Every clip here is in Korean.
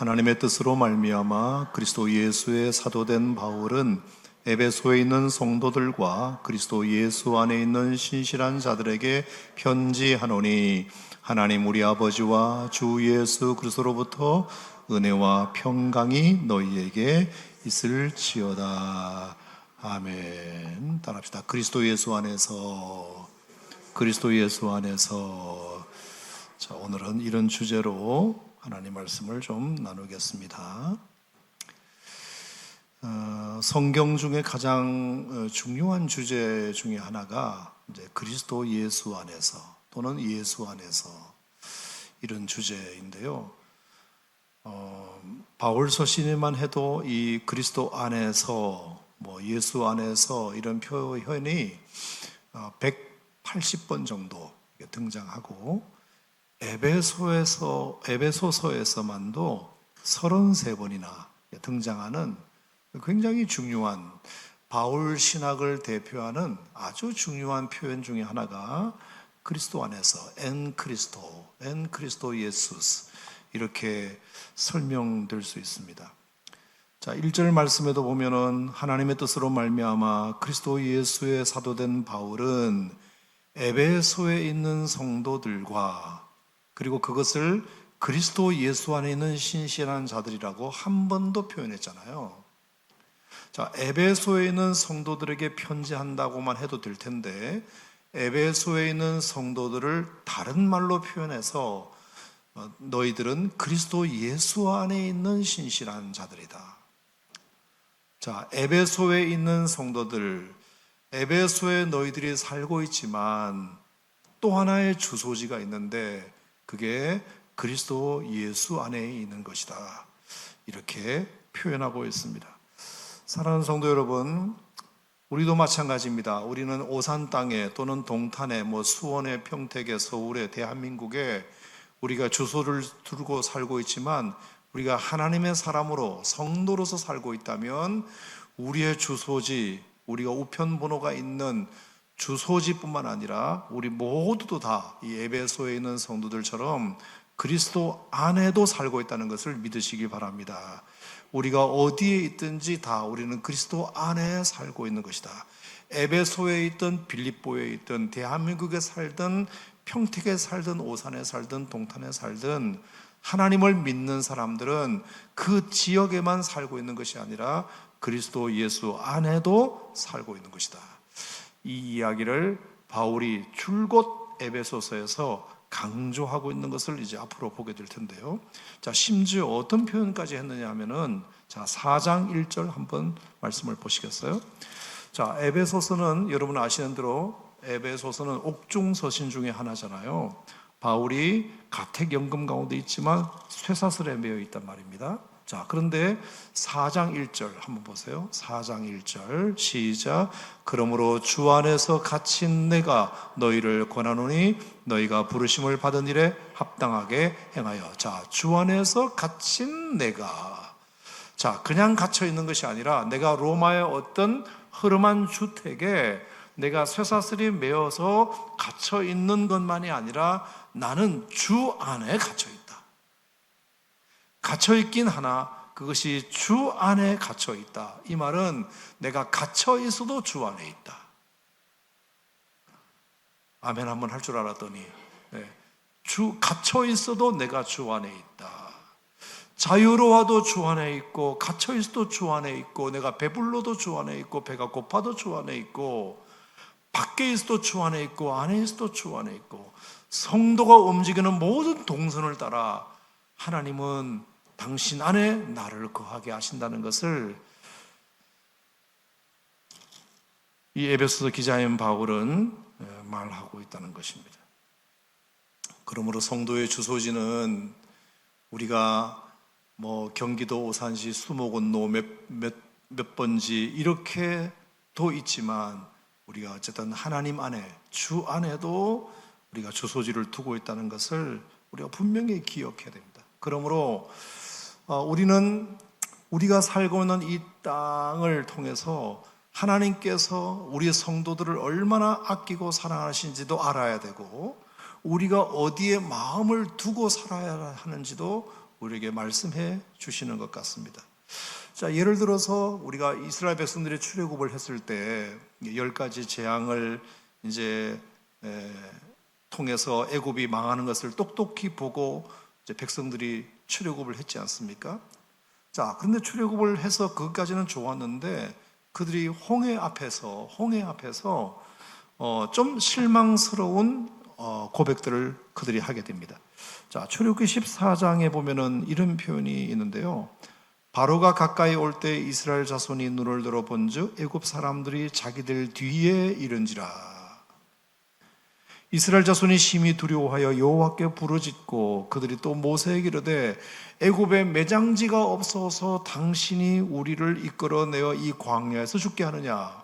하나님의 뜻으로 말미암아 그리스도 예수의 사도된 바울은 에베소에 있는 성도들과 그리스도 예수 안에 있는 신실한 자들에게 편지하노니, 하나님 우리 아버지와 주 예수 그리스도로부터 은혜와 평강이 너희에게 있을지어다. 아멘. 따라합시다. 그리스도 예수 안에서, 그리스도 예수 안에서. 자, 오늘은 이런 주제로 하나님 말씀을 좀 나누겠습니다. 성경 중에 가장 중요한 주제 중에 하나가 이제 그리스도 예수 안에서 또는 예수 안에서 이런 주제인데요. 바울 서신에만 해도 이 그리스도 안에서, 예수 안에서 이런 표현이 180번 정도 등장하고, 에베소서에서만도 33번이나 등장하는 굉장히 중요한 바울 신학을 대표하는 아주 중요한 표현 중에 하나가 그리스도 안에서, 엔 그리스도 예수스, 이렇게 설명될 수 있습니다. 자, 1절 말씀에도 보면은 하나님의 뜻으로 말미암아 그리스도 예수의 사도된 바울은 에베소에 있는 성도들과 그리고 그것을 그리스도 예수 안에 있는 신실한 자들이라고 한 번 더 표현했잖아요. 자, 에베소에 있는 성도들에게 편지한다고만 해도 될 텐데, 에베소에 있는 성도들을 다른 말로 표현해서 너희들은 그리스도 예수 안에 있는 신실한 자들이다. 자, 에베소에 있는 성도들, 에베소에 너희들이 살고 있지만 또 하나의 주소지가 있는데 그게 그리스도 예수 안에 있는 것이다. 이렇게 표현하고 있습니다. 사랑하는 성도 여러분, 우리도 마찬가지입니다. 우리는 오산 땅에 또는 동탄에, 수원에, 평택에, 서울에, 대한민국에 우리가 주소를 두고 살고 있지만 우리가 하나님의 사람으로 성도로서 살고 있다면 우리의 주소지, 우리가 우편번호가 있는 주소지뿐만 아니라 우리 모두도 다 이 에베소에 있는 성도들처럼 그리스도 안에도 살고 있다는 것을 믿으시기 바랍니다. 우리가 어디에 있든지 다 우리는 그리스도 안에 살고 있는 것이다. 에베소에 있든 빌립보에 있든 대한민국에 살든 평택에 살든 오산에 살든 동탄에 살든 하나님을 믿는 사람들은 그 지역에만 살고 있는 것이 아니라 그리스도 예수 안에도 살고 있는 것이다. 이 이야기를 바울이 줄곧 에베소서에서 강조하고 있는 것을 이제 앞으로 보게 될 텐데요. 자, 심지어 어떤 표현까지 했느냐 하면은, 자, 4장 1절 한번 말씀을 보시겠어요? 자, 에베소서는 여러분 아시는 대로 에베소서는 옥중서신 중에 하나잖아요. 바울이 가택연금 가운데 있지만 쇠사슬에 매여 있단 말입니다. 자, 그런데 4장 1절 한번 보세요. 4장 1절 시작. 그러므로 주 안에서 갇힌 내가 너희를 권하노니 너희가 부르심을 받은 일에 합당하게 행하여. 자, 주 안에서 갇힌 내가, 자, 그냥 갇혀 있는 것이 아니라 내가 로마의 어떤 흐름한 주택에 내가 쇠사슬이 매어서 갇혀 있는 것만이 아니라 나는 주 안에 갇혀 있다. 갇혀 있긴 하나 그것이 주 안에 갇혀 있다. 이 말은 내가 갇혀 있어도 주 안에 있다. 아멘 한번 할 줄 알았더니, 갇혀 있어도 내가 주 안에 있다. 자유로워도 주 안에 있고, 갇혀 있어도 주 안에 있고, 내가 배불러도 주 안에 있고, 배가 고파도 주 안에 있고, 밖에 있어도 주 안에 있고, 안에 있어도 주 안에 있고, 성도가 움직이는 모든 동선을 따라 하나님은 당신 안에 나를 거하게 하신다는 것을 이 에베소서 기자인 바울은 말하고 있다는 것입니다. 그러므로 성도의 주소지는 우리가 경기도 오산시 수목원로 몇 번지 이렇게도 있지만 우리가 어쨌든 하나님 안에, 주 안에도 우리가 주소지를 두고 있다는 것을 우리가 분명히 기억해야 됩니다. 그러므로 우리는 우리가 살고 있는 이 땅을 통해서 하나님께서 우리 성도들을 얼마나 아끼고 사랑하시는지도 알아야 되고, 우리가 어디에 마음을 두고 살아야 하는지도 우리에게 말씀해 주시는 것 같습니다. 자, 예를 들어서 우리가 이스라엘 백성들이 출애굽을 했을 때 10가지 재앙을 이제 통해서 애굽이 망하는 것을 똑똑히 보고 이제 백성들이 출애굽을 했지 않습니까? 자, 그런데 출애굽을 해서 그것까지는 좋았는데 그들이 홍해 앞에서 좀 실망스러운 고백들을 그들이 하게 됩니다. 자, 출애굽기 14장에 보면은 이런 표현이 있는데요. 바로가 가까이 올 때 이스라엘 자손이 눈을 들어 본즉 애굽 사람들이 자기들 뒤에 이른지라. 이스라엘 자손이 심히 두려워하여 여호와께 부르짖고 그들이 또 모세에게 이르되 애굽에 매장지가 없어서 당신이 우리를 이끌어내어 이 광야에서 죽게 하느냐?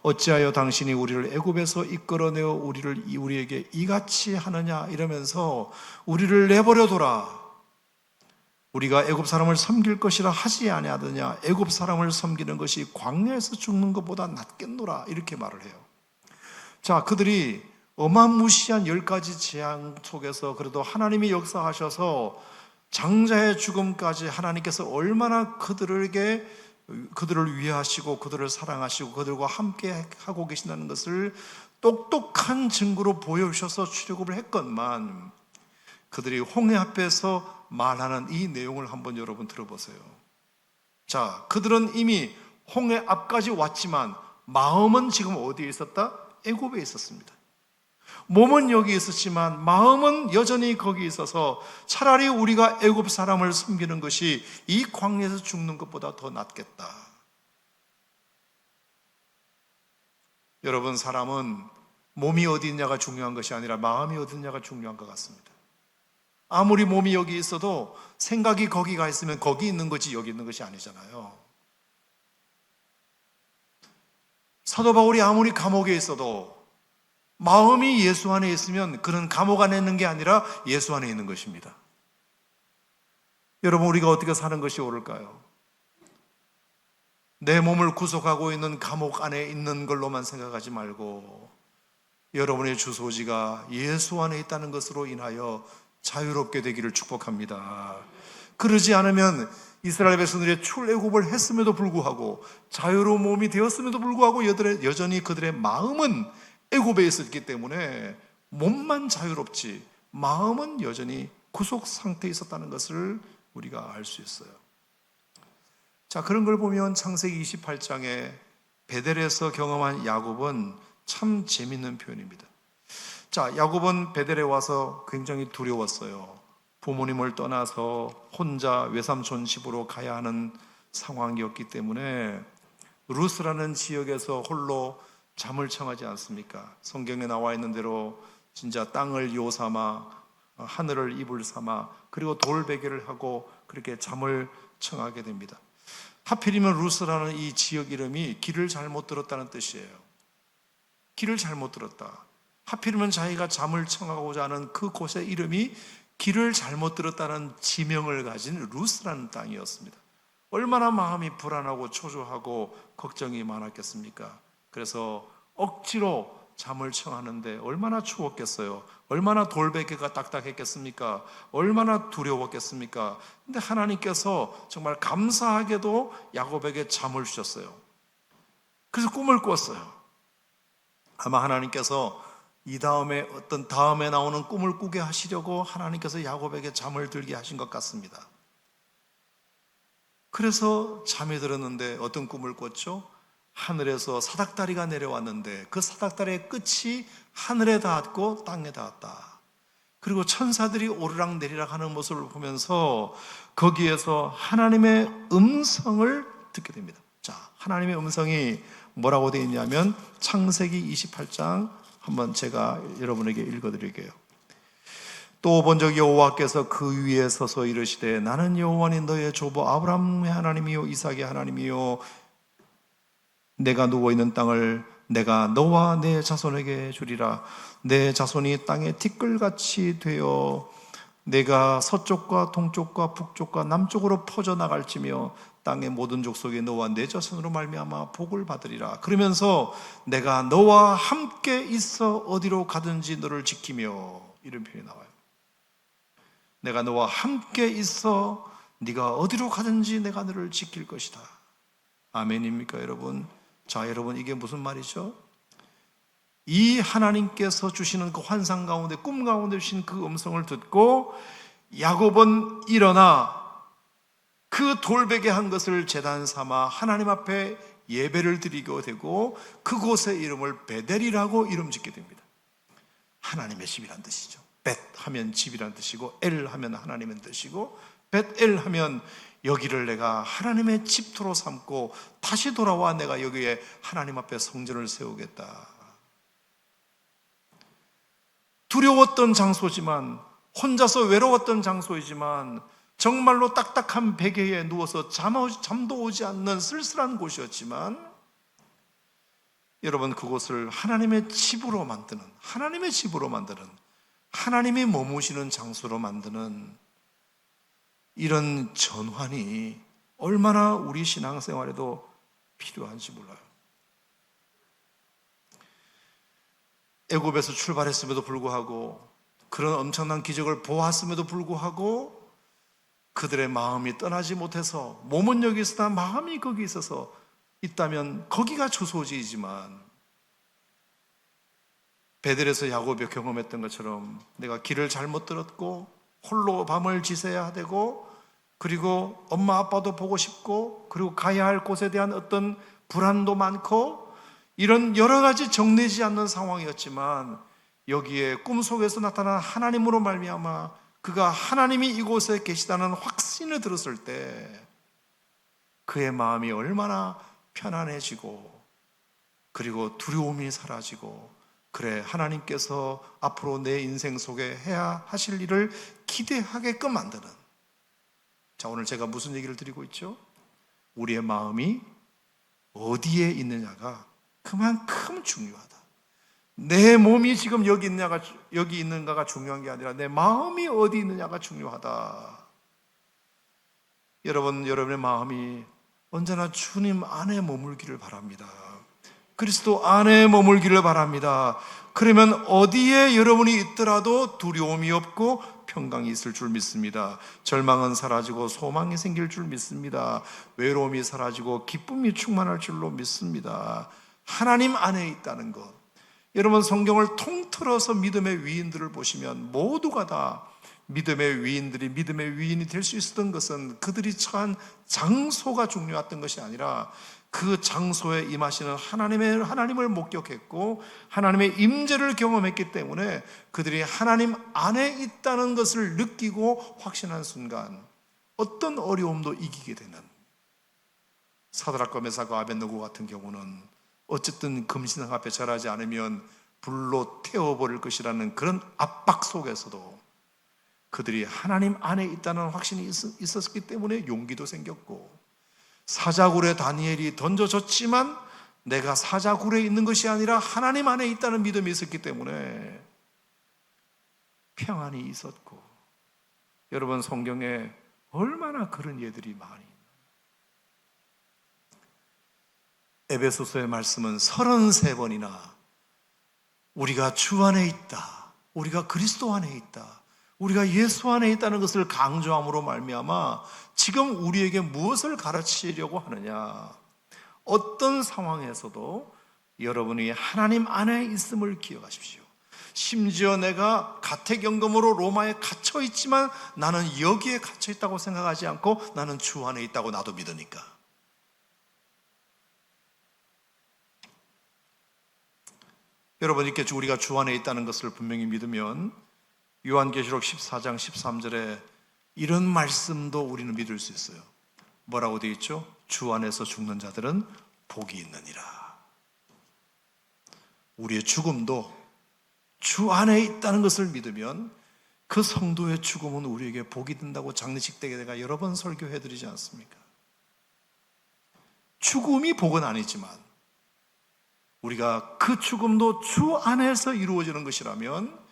어찌하여 당신이 우리를 애굽에서 이끌어내어 우리에게 이같이 하느냐? 이러면서 우리를 내버려둬라. 우리가 애굽 사람을 섬길 것이라 하지 아니하더냐? 애굽 사람을 섬기는 것이 광야에서 죽는 것보다 낫겠노라. 이렇게 말을 해요. 자, 그들이 어마무시한 10가지 재앙 속에서 그래도 하나님이 역사하셔서 장자의 죽음까지 하나님께서 얼마나 그들을 위하시고 그들을 사랑하시고 그들과 함께 하고 계신다는 것을 똑똑한 증거로 보여주셔서 출애굽을 했건만 그들이 홍해 앞에서 말하는 이 내용을 한번 여러분 들어보세요. 자, 그들은 이미 홍해 앞까지 왔지만 마음은 지금 어디에 있었다? 애굽에 있었습니다. 몸은 여기 있었지만 마음은 여전히 거기 있어서 차라리 우리가 애굽 사람을 섬기는 것이 이 광야에서 죽는 것보다 더 낫겠다. 여러분, 사람은 몸이 어디 있냐가 중요한 것이 아니라 마음이 어디 있냐가 중요한 것 같습니다. 아무리 몸이 여기 있어도 생각이 거기 가 있으면 거기 있는 거지 여기 있는 것이 아니잖아요. 사도 바울이 아무리 감옥에 있어도 마음이 예수 안에 있으면 그는 감옥 안에 있는 게 아니라 예수 안에 있는 것입니다. 여러분, 우리가 어떻게 사는 것이 옳을까요? 내 몸을 구속하고 있는 감옥 안에 있는 걸로만 생각하지 말고 여러분의 주소지가 예수 안에 있다는 것으로 인하여 자유롭게 되기를 축복합니다. 그러지 않으면 이스라엘 백성들이 출애굽을 했음에도 불구하고 자유로운 몸이 되었음에도 불구하고 여전히 그들의 마음은 애굽에 있었기 때문에 몸만 자유롭지 마음은 여전히 구속 상태에 있었다는 것을 우리가 알 수 있어요. 자, 그런 걸 보면 창세기 28장에 베델에서 경험한 야곱은 참 재밌는 표현입니다. 자, 야곱은 베델에 와서 굉장히 두려웠어요. 부모님을 떠나서 혼자 외삼촌 집으로 가야 하는 상황이었기 때문에 루스라는 지역에서 홀로 잠을 청하지 않습니까? 성경에 나와 있는 대로 진짜 땅을 요 삼아 하늘을 이불 삼아 그리고 돌베개를 하고 그렇게 잠을 청하게 됩니다. 하필이면 루스라는 이 지역 이름이 길을 잘못 들었다는 뜻이에요. 길을 잘못 들었다. 하필이면 자기가 잠을 청하고자 하는 그 곳의 이름이 길을 잘못 들었다는 지명을 가진 루스라는 땅이었습니다. 얼마나 마음이 불안하고 초조하고 걱정이 많았겠습니까? 그래서 억지로 잠을 청하는데 얼마나 추웠겠어요. 얼마나 돌베개가 딱딱했겠습니까? 얼마나 두려웠겠습니까? 근데 하나님께서 정말 감사하게도 야곱에게 잠을 주셨어요. 그래서 꿈을 꿨어요. 아마 하나님께서 이 다음에 어떤 다음에 나오는 꿈을 꾸게 하시려고 하나님께서 야곱에게 잠을 들게 하신 것 같습니다. 그래서 잠이 들었는데 어떤 꿈을 꿨죠? 하늘에서 사닥다리가 내려왔는데 그 사닥다리의 끝이 하늘에 닿았고 땅에 닿았다. 그리고 천사들이 오르락 내리락 하는 모습을 보면서 거기에서 하나님의 음성을 듣게 됩니다. 자, 하나님의 음성이 뭐라고 되어 있냐면 창세기 28장 한번 제가 여러분에게 읽어드릴게요. 또 본적 여호와께서 그 위에 서서 이르시되 나는 여호와니 너의 조부 아브라함의 하나님이요 이삭의 하나님이요 내가 누워있는 땅을 내가 너와 내 자손에게 주리라. 내 자손이 땅에 티끌같이 되어 내가 서쪽과 동쪽과 북쪽과 남쪽으로 퍼져나갈지며 땅의 모든 족속이 너와 내 자손으로 말미암아 복을 받으리라. 그러면서 내가 너와 함께 있어 어디로 가든지 너를 지키며 이런 표현이 나와요. 내가 너와 함께 있어 네가 어디로 가든지 내가 너를 지킬 것이다. 아멘입니까 여러분? 자, 여러분, 이게 무슨 말이죠? 이 하나님께서 주시는 그 환상 가운데, 꿈 가운데 주신 그 음성을 듣고 야곱은 일어나 그 돌베개 한 것을 제단 삼아 하나님 앞에 예배를 드리게 되고 그곳의 이름을 베델이라고 이름 짓게 됩니다. 하나님의 집이란 뜻이죠. 벳 하면 집이란 뜻이고 엘 하면 하나님의 뜻이고 벳엘 하면 여기를 내가 하나님의 집터로 삼고 다시 돌아와 내가 여기에 하나님 앞에 성전을 세우겠다. 두려웠던 장소지만, 혼자서 외로웠던 장소이지만 정말로 딱딱한 베개에 누워서 잠도 오지 않는 쓸쓸한 곳이었지만 여러분, 그곳을 하나님의 집으로 만드는, 하나님의 집으로 만드는, 하나님이 머무시는 장소로 만드는 이런 전환이 얼마나 우리 신앙생활에도 필요한지 몰라요. 애굽에서 출발했음에도 불구하고, 그런 엄청난 기적을 보았음에도 불구하고 그들의 마음이 떠나지 못해서, 몸은 여기 있으나 마음이 거기 있어서 있다면 거기가 주소지이지만, 베델에서 야곱이 경험했던 것처럼 내가 길을 잘못 들었고 홀로 밤을 지새야 되고, 그리고 엄마 아빠도 보고 싶고, 그리고 가야 할 곳에 대한 어떤 불안도 많고, 이런 여러 가지 정리지 않는 상황이었지만 여기에 꿈속에서 나타난 하나님으로 말미암아 그가 하나님이 이곳에 계시다는 확신을 들었을 때 그의 마음이 얼마나 편안해지고, 그리고 두려움이 사라지고, 그래, 하나님께서 앞으로 내 인생 속에 해야 하실 일을 기대하게끔 만드는. 자, 오늘 제가 무슨 얘기를 드리고 있죠? 우리의 마음이 어디에 있느냐가 그만큼 중요하다. 내 몸이 지금 여기 있는가가 중요한 게 아니라 내 마음이 어디 있느냐가 중요하다. 여러분의 마음이 언제나 주님 안에 머물기를 바랍니다. 그리스도 안에 머물기를 바랍니다. 그러면 어디에 여러분이 있더라도 두려움이 없고 평강이 있을 줄 믿습니다. 절망은 사라지고 소망이 생길 줄 믿습니다. 외로움이 사라지고 기쁨이 충만할 줄로 믿습니다. 하나님 안에 있다는 것. 여러분, 성경을 통틀어서 믿음의 위인들을 보시면 모두가 다 믿음의 위인들이 믿음의 위인이 될 수 있었던 것은 그들이 처한 장소가 중요했던 것이 아니라 그 장소에 임하시는 하나님을 목격했고 하나님의 임재를 경험했기 때문에 그들이 하나님 안에 있다는 것을 느끼고 확신한 순간 어떤 어려움도 이기게 되는, 사드락과 메삭과 아벳느고 같은 경우는 어쨌든 금신상 앞에 절하지 않으면 불로 태워버릴 것이라는 그런 압박 속에서도 그들이 하나님 안에 있다는 확신이 있었기 때문에 용기도 생겼고, 사자굴에 다니엘이 던져졌지만 내가 사자굴에 있는 것이 아니라 하나님 안에 있다는 믿음이 있었기 때문에 평안이 있었고, 여러분, 성경에 얼마나 그런 예들이 많이 있나요? 에베소서의 말씀은 33번이나 우리가 주 안에 있다, 우리가 그리스도 안에 있다, 우리가 예수 안에 있다는 것을 강조함으로 말미암아 지금 우리에게 무엇을 가르치려고 하느냐, 어떤 상황에서도 여러분이 하나님 안에 있음을 기억하십시오. 심지어 내가 가택연금으로 로마에 갇혀 있지만 나는 여기에 갇혀 있다고 생각하지 않고 나는 주 안에 있다고 나도 믿으니까. 여러분, 이렇게 우리가 주 안에 있다는 것을 분명히 믿으면 요한계시록 14장 13절에 이런 말씀도 우리는 믿을 수 있어요. 뭐라고 되어 있죠? 주 안에서 죽는 자들은 복이 있느니라. 우리의 죽음도 주 안에 있다는 것을 믿으면 그 성도의 죽음은 우리에게 복이 된다고 장례식 때 내가 여러 번 설교해드리지 않습니까? 죽음이 복은 아니지만 우리가 그 죽음도 주 안에서 이루어지는 것이라면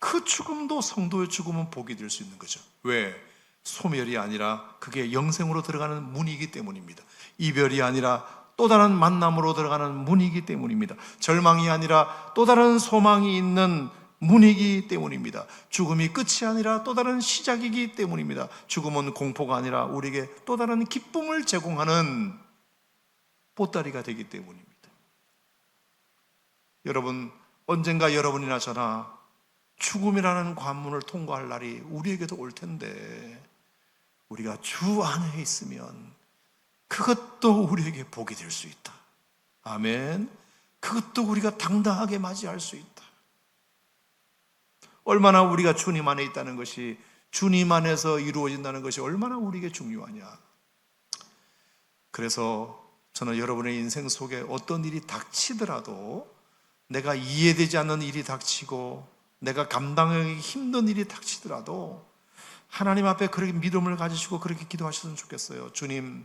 그 죽음도, 성도의 죽음은 복이 될 수 있는 거죠. 왜? 소멸이 아니라 그게 영생으로 들어가는 문이기 때문입니다. 이별이 아니라 또 다른 만남으로 들어가는 문이기 때문입니다. 절망이 아니라 또 다른 소망이 있는 문이기 때문입니다. 죽음이 끝이 아니라 또 다른 시작이기 때문입니다. 죽음은 공포가 아니라 우리에게 또 다른 기쁨을 제공하는 보따리가 되기 때문입니다. 여러분, 언젠가 여러분이나 저나 죽음이라는 관문을 통과할 날이 우리에게도 올 텐데, 우리가 주 안에 있으면 그것도 우리에게 복이 될 수 있다. 아멘. 그것도 우리가 당당하게 맞이할 수 있다. 얼마나 우리가 주님 안에 있다는 것이, 주님 안에서 이루어진다는 것이 얼마나 우리에게 중요하냐. 그래서 저는 여러분의 인생 속에 어떤 일이 닥치더라도, 내가 이해되지 않는 일이 닥치고 내가 감당하기 힘든 일이 닥치더라도 하나님 앞에 그렇게 믿음을 가지시고 그렇게 기도하셨으면 좋겠어요. 주님,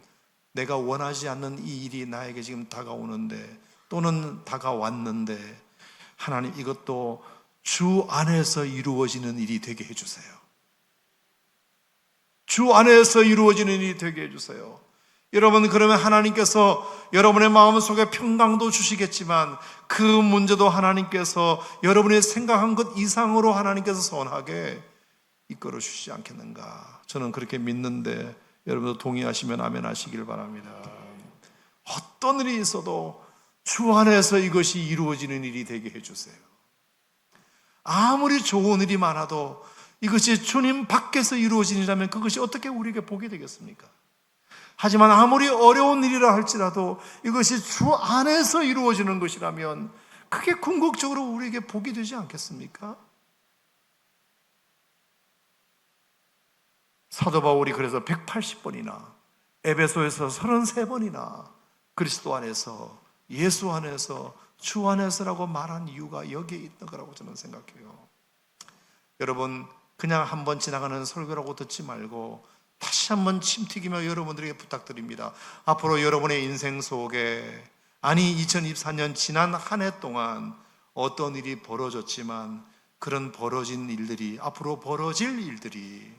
내가 원하지 않는 이 일이 나에게 지금 다가오는데, 또는 다가왔는데, 하나님, 이것도 주 안에서 이루어지는 일이 되게 해주세요. 주 안에서 이루어지는 일이 되게 해주세요. 여러분, 그러면 하나님께서 여러분의 마음속에 평강도 주시겠지만, 그 문제도 하나님께서 여러분이 생각한 것 이상으로 하나님께서 선하게 이끌어 주시지 않겠는가. 저는 그렇게 믿는데, 여러분도 동의하시면 아멘 하시길 바랍니다. 어떤 일이 있어도 주 안에서 이것이 이루어지는 일이 되게 해주세요. 아무리 좋은 일이 많아도 이것이 주님 밖에서 이루어진 일이라면 그것이 어떻게 우리에게 복이 되겠습니까? 하지만 아무리 어려운 일이라 할지라도 이것이 주 안에서 이루어지는 것이라면 그게 궁극적으로 우리에게 복이 되지 않겠습니까? 사도 바울이 그래서 180번이나 에베소에서 33번이나 그리스도 안에서, 예수 안에서, 주 안에서라고 말한 이유가 여기에 있는 거라고 저는 생각해요. 여러분, 그냥 한번 지나가는 설교라고 듣지 말고 다시 한번 침튀기며 여러분들에게 부탁드립니다. 앞으로 여러분의 인생 속에, 아니 2024년 지난 한 해 동안 어떤 일이 벌어졌지만 그런 벌어진 일들이, 앞으로 벌어질 일들이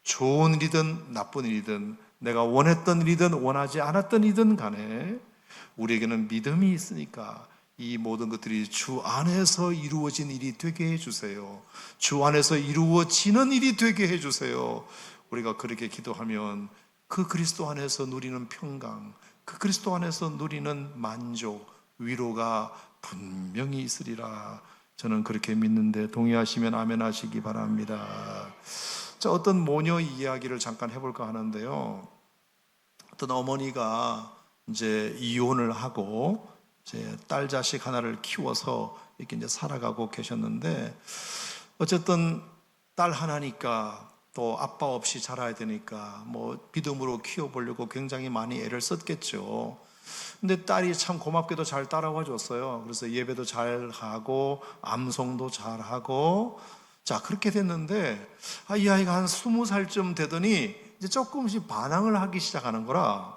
좋은 일이든 나쁜 일이든, 내가 원했던 일이든 원하지 않았던 일이든 간에 우리에게는 믿음이 있으니까 이 모든 것들이 주 안에서 이루어진 일이 되게 해주세요. 주 안에서 이루어지는 일이 되게 해주세요. 우리가 그렇게 기도하면 그 그리스도 안에서 누리는 평강, 그 그리스도 안에서 누리는 만족, 위로가 분명히 있으리라. 저는 그렇게 믿는데 동의하시면 아멘 하시기 바랍니다. 자, 어떤 모녀 이야기를 잠깐 해볼까 하는데요. 어떤 어머니가 이제 이혼을 하고 이제 딸 자식 하나를 키워서 이렇게 이제 살아가고 계셨는데, 어쨌든 딸 하나니까 또 아빠 없이 자라야 되니까 뭐 믿음으로 키워보려고 굉장히 많이 애를 썼겠죠. 근데 딸이 참 고맙게도 잘 따라와 줬어요. 그래서 예배도 잘 하고 암송도 잘 하고, 자, 그렇게 됐는데 이 아이가 한 20살쯤 되더니 이제 조금씩 반항을 하기 시작하는 거라,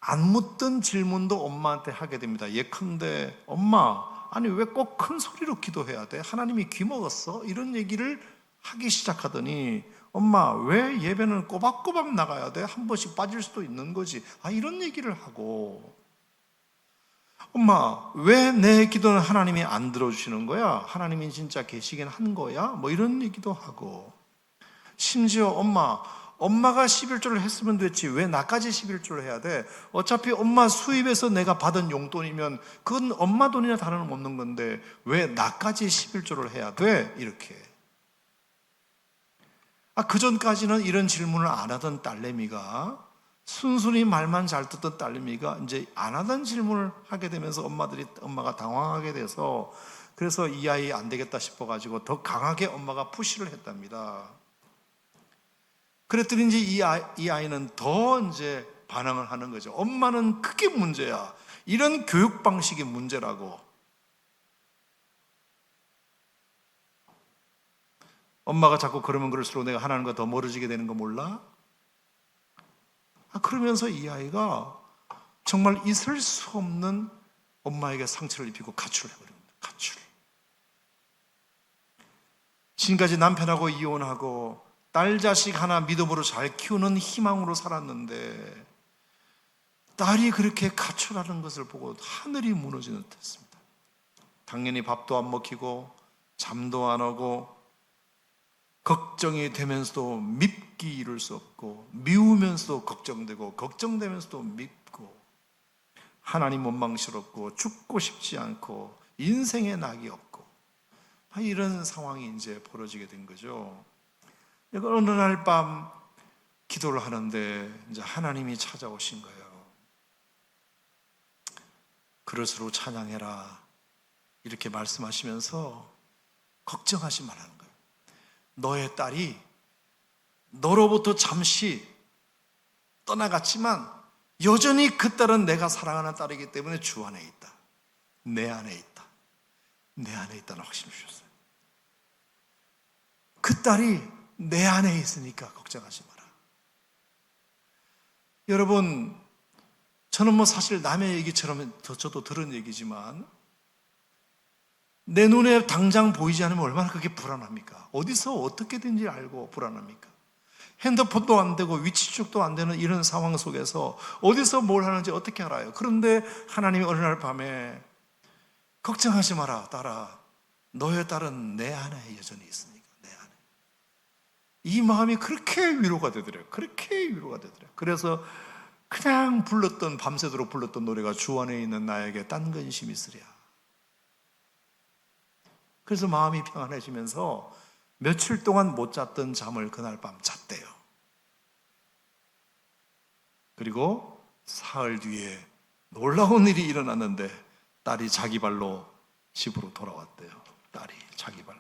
안 묻던 질문도 엄마한테 하게 됩니다. 예컨대, 엄마, 아니 왜 꼭 큰 소리로 기도해야 돼? 하나님이 귀 먹었어? 이런 얘기를 하기 시작하더니, 엄마, 왜 예배는 꼬박꼬박 나가야 돼? 한 번씩 빠질 수도 있는 거지. 이런 얘기를 하고, 엄마, 왜 내 기도는 하나님이 안 들어주시는 거야? 하나님이 진짜 계시긴 한 거야? 뭐 이런 얘기도 하고, 심지어 엄마가 11조를 했으면 됐지 왜 나까지 11조를 해야 돼? 어차피 엄마 수입에서 내가 받은 용돈이면 그건 엄마 돈이나 다름없는 건데 왜 나까지 11조를 해야 돼? 이렇게. 그 전까지는 이런 질문을 안 하던 딸내미가, 순순히 말만 잘 듣던 딸내미가 이제 안 하던 질문을 하게 되면서 엄마가 당황하게 돼서, 그래서 이 아이 안 되겠다 싶어가지고 더 강하게 엄마가 푸시를 했답니다. 그랬더니 이제 이 아이는 더 이제 반항을 하는 거죠. 엄마는 그게 문제야. 이런 교육 방식이 문제라고. 엄마가 자꾸 그러면 그럴수록 내가 하나님과 더 멀어지게 되는 거 몰라? 그러면서 이 아이가 정말 있을 수 없는 엄마에게 상처를 입히고 가출을 해버립니다. 가출. 지금까지 남편하고 이혼하고 딸 자식 하나 믿음으로 잘 키우는 희망으로 살았는데 딸이 그렇게 가출하는 것을 보고 하늘이 무너지는 듯 했습니다. 당연히 밥도 안 먹히고 잠도 안 오고 걱정이 되면서도 밉기 이룰 수 없고 미우면서도 걱정되고 걱정되면서도 밉고 하나님 원망스럽고 죽고 싶지 않고 인생에 낙이 없고 이런 상황이 이제 벌어지게 된 거죠. 어느 날 밤 기도를 하는데 이제 하나님이 찾아오신 거예요. 그릇으로 찬양해라 이렇게 말씀하시면서 걱정하지 말라는 거예요. 너의 딸이 너로부터 잠시 떠나갔지만 여전히 그 딸은 내가 사랑하는 딸이기 때문에 주 안에 있다. 내 안에 있다. 내 안에 있다는 확신을 주셨어요. 그 딸이 내 안에 있으니까 걱정하지 마라. 여러분, 저는 사실 남의 얘기처럼 저도 들은 얘기지만 내 눈에 당장 보이지 않으면 얼마나 그게 불안합니까? 어디서 어떻게든지 알고 불안합니까? 핸드폰도 안 되고 위치 추적도 안 되는 이런 상황 속에서 어디서 뭘 하는지 어떻게 알아요? 그런데 하나님이 어느 날 밤에 걱정하지 마라 딸아, 너의 딸은 내 안에 여전히 있으니까 내 안에. 이 마음이 그렇게 위로가 되더래요. 그렇게 위로가 되더래요. 그래서 그냥 밤새도록 불렀던 노래가 주 안에 있는 나에게 딴 근심이 있으랴. 그래서 마음이 평안해지면서 며칠 동안 못 잤던 잠을 그날 밤 잤대요. 그리고 사흘 뒤에 놀라운 일이 일어났는데 딸이 자기 발로 집으로 돌아왔대요. 딸이 자기 발로.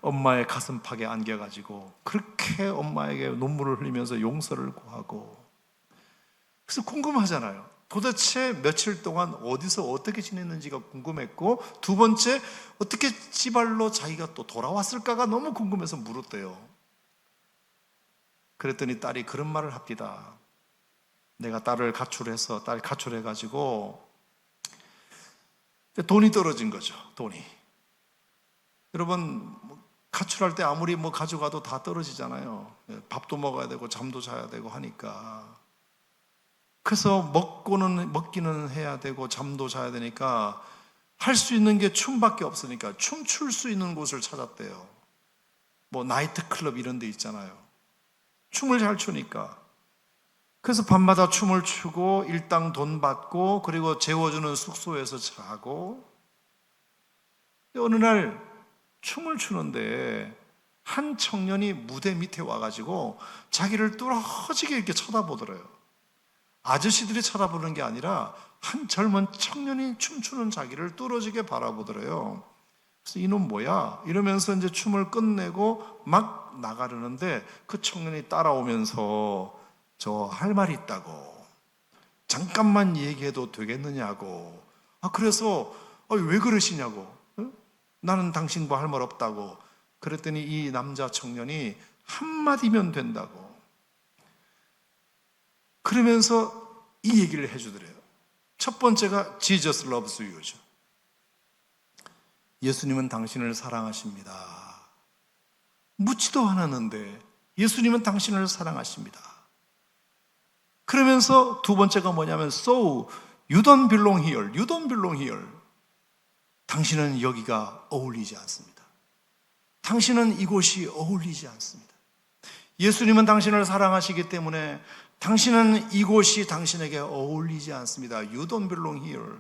엄마의 가슴팍에 안겨가지고 그렇게 엄마에게 눈물을 흘리면서 용서를 구하고. 그래서 궁금하잖아요. 도대체 며칠 동안 어디서 어떻게 지냈는지가 궁금했고, 두 번째 어떻게 지발로 자기가 또 돌아왔을까가 너무 궁금해서 물었대요. 그랬더니 딸이 그런 말을 합니다. 내가 딸을 가출해가지고 돈이 떨어진 거죠. 돈이. 여러분, 가출할 때 아무리 가져가도 다 떨어지잖아요. 밥도 먹어야 되고 잠도 자야 되고 하니까. 그래서 먹기는 해야 되고 잠도 자야 되니까 할 수 있는 게 춤밖에 없으니까 춤출 수 있는 곳을 찾았대요. 나이트 클럽 이런 데 있잖아요. 춤을 잘 추니까. 그래서 밤마다 춤을 추고 일당 돈 받고 그리고 재워주는 숙소에서 자고. 어느 날 춤을 추는데 한 청년이 무대 밑에 와가지고 자기를 뚫어지게 이렇게 쳐다보더래요. 아저씨들이 쳐다보는 게 아니라 한 젊은 청년이 춤추는 자기를 뚫어지게 바라보더래요. 그래서 이놈 뭐야? 이러면서 이제 춤을 끝내고 막 나가려는데 그 청년이 따라오면서 저 할 말이 있다고. 잠깐만 얘기해도 되겠느냐고. 그래서 왜 그러시냐고. 나는 당신과 할 말 없다고. 그랬더니 이 남자 청년이 한마디면 된다고. 그러면서 이 얘기를 해주더래요. 첫 번째가 Jesus loves you죠. 예수님은 당신을 사랑하십니다. 묻지도 않았는데 예수님은 당신을 사랑하십니다. 그러면서 두 번째가 뭐냐면 So you don't belong here. You don't belong here. 당신은 여기가 어울리지 않습니다. 당신은 이곳이 어울리지 않습니다. 예수님은 당신을 사랑하시기 때문에 당신은 이곳이 당신에게 어울리지 않습니다. You don't belong here.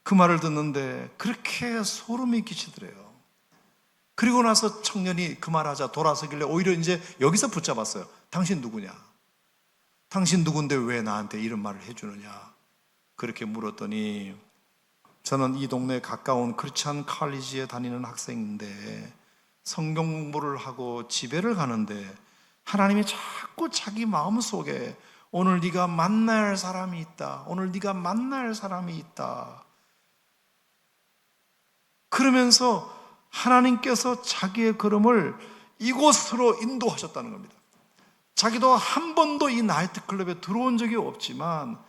그 말을 듣는데 그렇게 소름이 끼치더래요. 그리고 나서 청년이 그 말하자 돌아서길래 오히려 이제 여기서 붙잡았어요. 당신 누구냐? 당신 누군데 왜 나한테 이런 말을 해주느냐? 그렇게 물었더니 저는 이 동네 가까운 크리스찬 칼리지에 다니는 학생인데 성경 공부를 하고 집회를 가는데 하나님이 자꾸 자기 마음속에 오늘 네가 만날 사람이 있다. 오늘 네가 만날 사람이 있다. 그러면서 하나님께서 자기의 걸음을 이곳으로 인도하셨다는 겁니다. 자기도 한 번도 이 나이트클럽에 들어온 적이 없지만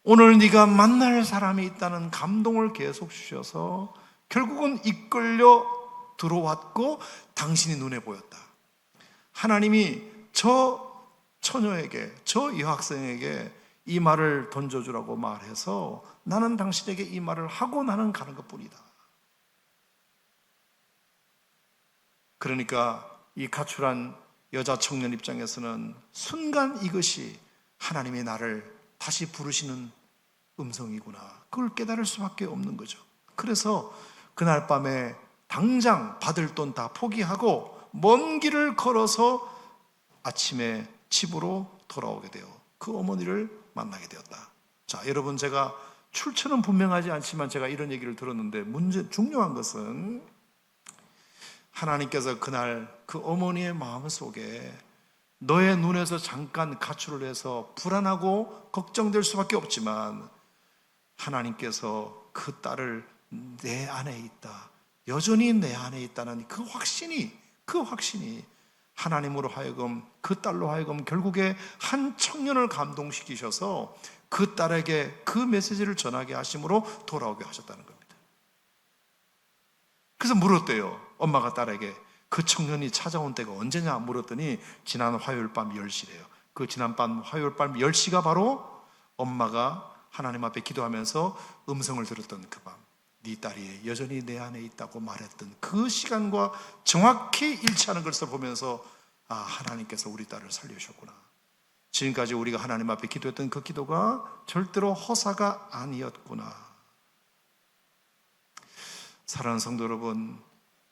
오늘 네가 만날 사람이 있다는 감동을 계속 주셔서 결국은 이끌려 들어왔고 당신이 눈에 보였다. 하나님이 저 처녀에게, 저 여학생에게 이 말을 던져주라고 말해서 나는 당신에게 이 말을 하고 나는 가는 것뿐이다. 그러니까 이 가출한 여자 청년 입장에서는 순간 이것이 하나님이 나를 다시 부르시는 음성이구나, 그걸 깨달을 수밖에 없는 거죠. 그래서 그날 밤에 당장 받을 돈 다 포기하고 먼 길을 걸어서 아침에 집으로 돌아오게 되어 그 어머니를 만나게 되었다. 자, 여러분, 제가 출처는 분명하지 않지만 제가 이런 얘기를 들었는데 중요한 것은 하나님께서 그날 그 어머니의 마음속에 너의 눈에서 잠깐 가출을 해서 불안하고 걱정될 수밖에 없지만 하나님께서 그 딸을 내 안에 있다, 여전히 내 안에 있다는 그 확신이 하나님으로 하여금, 그 딸로 하여금 결국에 한 청년을 감동시키셔서 그 딸에게 그 메시지를 전하게 하심으로 돌아오게 하셨다는 겁니다. 그래서 물었대요. 엄마가 딸에게 그 청년이 찾아온 때가 언제냐 물었더니 지난 화요일 밤 10시래요. 그 지난 밤 화요일 밤 10시가 바로 엄마가 하나님 앞에 기도하면서 음성을 들었던 그 밤, 네 딸이 여전히 내 안에 있다고 말했던 그 시간과 정확히 일치하는 것을 보면서 아, 하나님께서 우리 딸을 살려주셨구나. 지금까지 우리가 하나님 앞에 기도했던 그 기도가 절대로 허사가 아니었구나. 사랑하는 성도 여러분,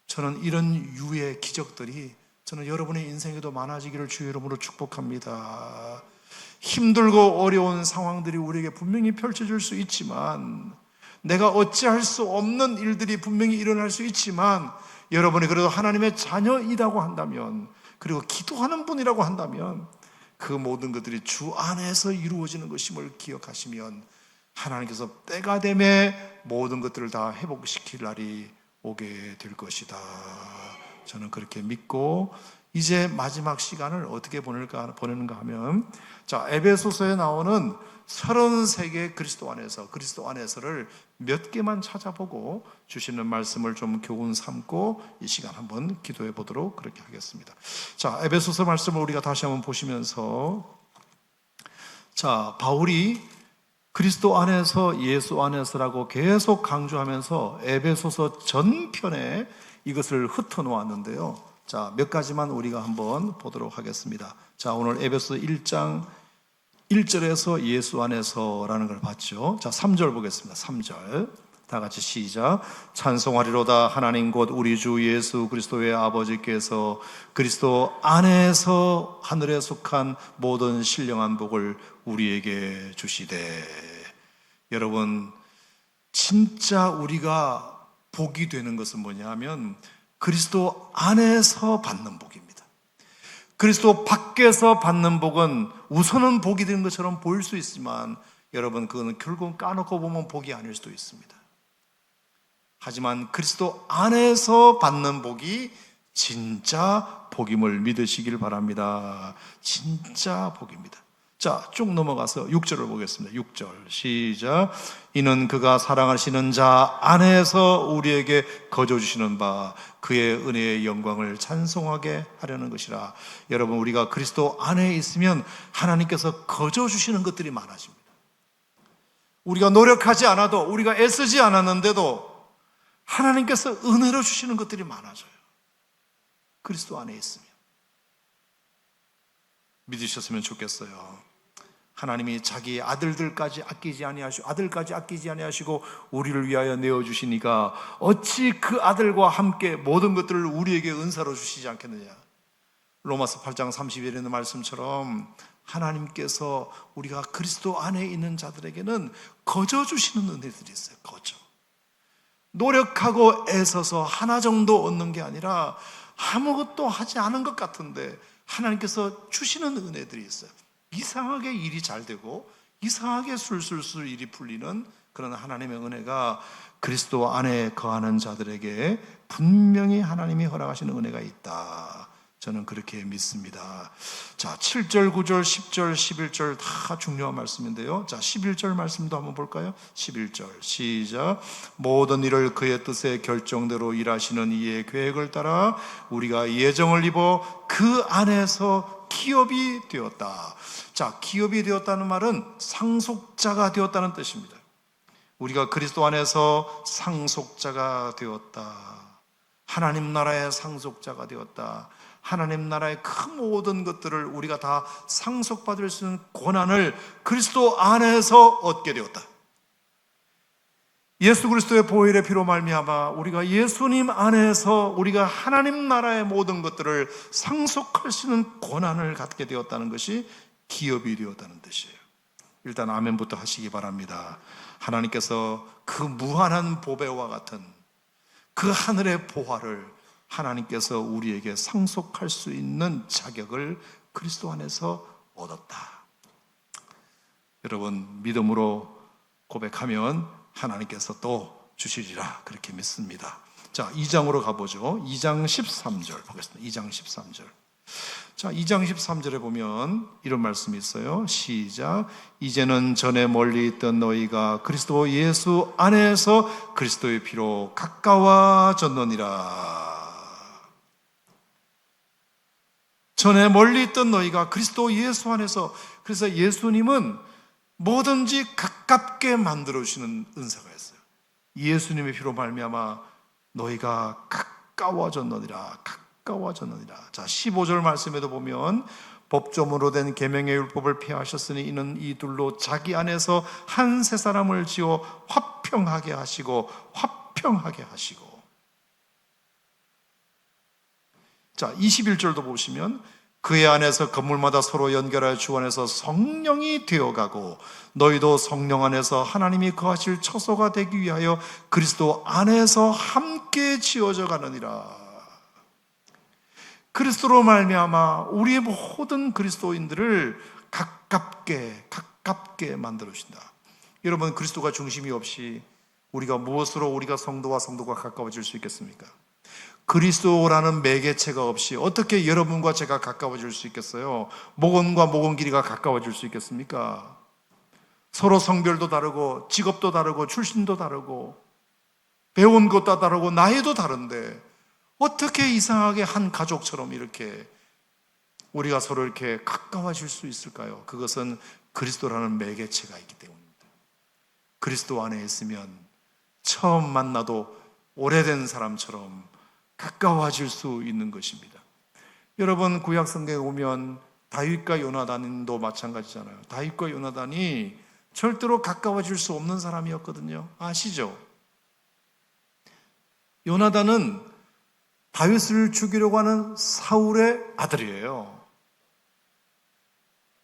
저는 이런 유의 기적들이 저는 여러분의 인생에도 많아지기를 주의 이름으로 축복합니다. 힘들고 어려운 상황들이 우리에게 분명히 펼쳐질 수 있지만, 내가 어찌할 수 없는 일들이 분명히 일어날 수 있지만, 여러분이 그래도 하나님의 자녀이라고 한다면, 그리고 기도하는 분이라고 한다면 그 모든 것들이 주 안에서 이루어지는 것임을 기억하시면 하나님께서 때가 되매 모든 것들을 다 회복시킬 날이 오게 될 것이다. 저는 그렇게 믿고 이제 마지막 시간을 어떻게 보내는가 하면, 자, 에베소서에 나오는 33개의 그리스도 안에서를 몇 개만 찾아보고 주시는 말씀을 좀 교훈 삼고 이 시간 한번 기도해 보도록 그렇게 하겠습니다. 자, 에베소서 말씀을 우리가 다시 한번 보시면서, 자, 바울이 그리스도 안에서, 예수 안에서라고 계속 강조하면서 에베소서 전편에 이것을 흩어놓았는데요. 자, 몇 가지만 우리가 한번 보도록 하겠습니다. 자, 오늘 에베소서 1장 1절에서 예수 안에서라는 걸 봤죠. 자, 3절 보겠습니다. 3절 다 같이 시작. 찬송하리로다 하나님 곧 우리 주 예수 그리스도의 아버지께서 그리스도 안에서 하늘에 속한 모든 신령한 복을 우리에게 주시되. 여러분, 진짜 우리가 복이 되는 것은 뭐냐 하면 그리스도 안에서 받는 복입니다. 그리스도 밖에서 받는 복은 우선은 복이 되는 것처럼 보일 수 있지만 여러분, 그거는 결국은 까놓고 보면 복이 아닐 수도 있습니다. 하지만 그리스도 안에서 받는 복이 진짜 복임을 믿으시길 바랍니다. 진짜 복입니다. 자, 쭉 넘어가서 6절을 보겠습니다. 6절 시작. 이는 그가 사랑하시는 자 안에서 우리에게 거저주시는 바 그의 은혜의 영광을 찬송하게 하려는 것이라. 여러분, 우리가 그리스도 안에 있으면 하나님께서 거저주시는 것들이 많아집니다. 우리가 노력하지 않아도, 우리가 애쓰지 않았는데도 하나님께서 은혜로 주시는 것들이 많아져요. 그리스도 안에 있으면. 믿으셨으면 좋겠어요. 하나님이 자기 아들까지 아끼지 아니하시고 우리를 위하여 내어주시니까 어찌 그 아들과 함께 모든 것들을 우리에게 은사로 주시지 않겠느냐. 로마서 8장 30절에 있는 말씀처럼 하나님께서 우리가 그리스도 안에 있는 자들에게는 거저 주시는 은혜들이 있어요. 거저. 노력하고 애써서 하나 정도 얻는 게 아니라 아무것도 하지 않은 것 같은데 하나님께서 주시는 은혜들이 있어요. 이상하게 일이 잘 되고 이상하게 술술술 일이 풀리는 그런 하나님의 은혜가 그리스도 안에 거하는 자들에게 분명히 하나님이 허락하시는 은혜가 있다. 저는 그렇게 믿습니다. 자, 7절, 9절, 10절, 11절 다 중요한 말씀인데요. 자, 11절 말씀도 한번 볼까요? 11절 시작. 모든 일을 그의 뜻의 결정대로 일하시는 이의 계획을 따라 우리가 예정을 입어 그 안에서 기업이 되었다. 자, 기업이 되었다는 말은 상속자가 되었다는 뜻입니다. 우리가 그리스도 안에서 상속자가 되었다. 하나님 나라의 상속자가 되었다. 하나님 나라의 그 모든 것들을 우리가 다 상속받을 수 있는 권한을 그리스도 안에서 얻게 되었다. 예수 그리스도의 보혈의 피로 말미암아 우리가 예수님 안에서 우리가 하나님 나라의 모든 것들을 상속할 수 있는 권한을 갖게 되었다는 것이 기업이 되었다는 뜻이에요. 일단 아멘부터 하시기 바랍니다. 하나님께서 그 무한한 보배와 같은 그 하늘의 보화를 하나님께서 우리에게 상속할 수 있는 자격을 그리스도 안에서 얻었다. 여러분, 믿음으로 고백하면 하나님께서 또 주시리라 그렇게 믿습니다. 자, 2장으로 가보죠. 2장 13절 보겠습니다. 2장 13절. 자, 2장 13절에 보면 이런 말씀이 있어요. 시작. 이제는 전에 멀리 있던 너희가 그리스도 예수 안에서 그리스도의 피로 가까워졌느니라. 전에 멀리 있던 너희가 그리스도 예수 안에서, 그래서 예수님은 뭐든지 가깝게 만들어주시는 은사가 있어요. 예수님의 피로 말미암아 너희가 가까워졌느니라. 가까워졌느니라. 자, 15절 말씀에도 보면 법조문으로 된 계명의 율법을 폐하셨으니 이는 이 둘로 자기 안에서 한 세 사람을 지어 화평하게 하시고 화평하게 하시고. 자, 21절도 보시면 그의 안에서 건물마다 서로 연결하여 주 안에서 성령이 되어가고 너희도 성령 안에서 하나님이 거하실 처소가 되기 위하여 그리스도 안에서 함께 지어져 가느니라. 그리스도로 말미암아 우리의 모든 그리스도인들을 가깝게 만들어 주신다. 여러분, 그리스도가 중심이 없이 우리가 무엇으로 우리가 성도가 가까워질 수 있겠습니까? 그리스도라는 매개체가 없이 어떻게 여러분과 제가 가까워질 수 있겠어요? 목원과 목원 길이가 가까워질 수 있겠습니까? 서로 성별도 다르고 직업도 다르고 출신도 다르고 배운 것도 다르고 나이도 다른데 어떻게 이상하게 한 가족처럼 이렇게 우리가 서로 이렇게 가까워질 수 있을까요? 그것은 그리스도라는 매개체가 있기 때문입니다. 그리스도 안에 있으면 처음 만나도 오래된 사람처럼 가까워질 수 있는 것입니다. 여러분, 구약 성경에 오면 다윗과 요나단도 마찬가지잖아요. 다윗과 요나단이 절대로 가까워질 수 없는 사람이었거든요. 아시죠? 요나단은 다윗을 죽이려고 하는 사울의 아들이에요.